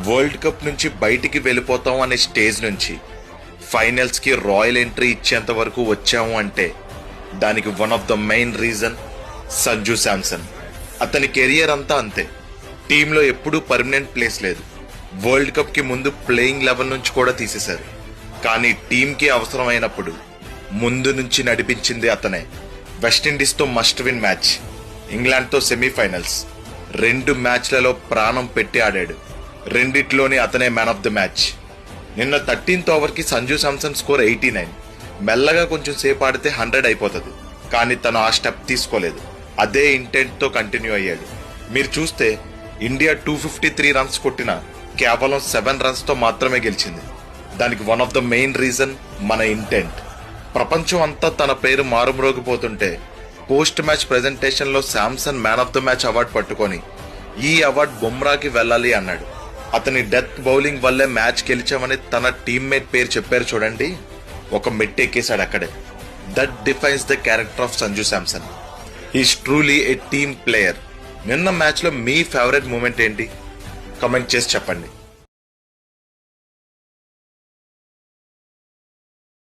World cup నుంచి బయటికి వెళ్ళిపోతాం అనే స్టేజ్ నుంచి ఫైనల్స్ కి రాయల్ ఎంట్రీ ఇచ్చేంత వరకు వచ్చాము అంటే దానికి one of the main reason Sanju Samson. అతని కెరియర్ అంతా అంతే. టీంలో ఎప్పుడూ పర్మనెంట్ ప్లేస్ లేదు. వరల్డ్ కప్ కి ముందు ప్లేయింగ్ లెవెల్ నుంచి కూడా తీసేశారు. కానీ టీంకి అవసరమైనప్పుడు ముందు నుంచి నడిపించింది అతనే. వెస్టిండీస్ తో మస్ట్ విన్ మ్యాచ్, ఇంగ్లాండ్ తో సెమీఫైనల్స్, 2 మ్యాచ్లలో ప్రాణం పెట్టి ఆడాడు. రెండిట్లోని అతనే మ్యాన్ ఆఫ్ ద మ్యాచ్. నిన్న 13th ఓవర్ కి సంజు శాంసన్ స్కోర్ 89. మెల్లగా కొంచెం సేపు ఆడితే 100 అయిపోతుంది. కానీ తను ఆ స్టెప్ తీసుకోలేదు. అదే ఇంటెంట్ తో కంటిన్యూ అయ్యాడు. మీరు చూస్తే ఇండియా 253 రన్స్ కొట్టిన కేవలం 7 రన్స్ తో మాత్రమే గెలిచింది. దానికి one of the main reason మన ఇంటెంట్. ప్రపంచం అంతా తన పేరు మారుమ్రోగిపోతుంటే పోస్ట్ మ్యాచ్ ప్రెజెంటేషన్ లో Samson man of the match award పట్టుకొని ఈ అవార్డు బుమ్రాకి వెళ్ళాలి అన్నాడు. అతని డెత్ బౌలింగ్ వల్లే మ్యాచ్ గెలిచామని తన టీమ్మేట్ పేరు చెప్పారు చూడండి. ఒక మెట్టు ఎక్కేశాడు అక్కడే. That defines the character of Sanju Samson. He's truly A team player. నిన్న మ్యాచ్ లో మీ ఫేవరెట్ మూమెంట్ ఏంటి? కమెంట్ చేసి చెప్పండి.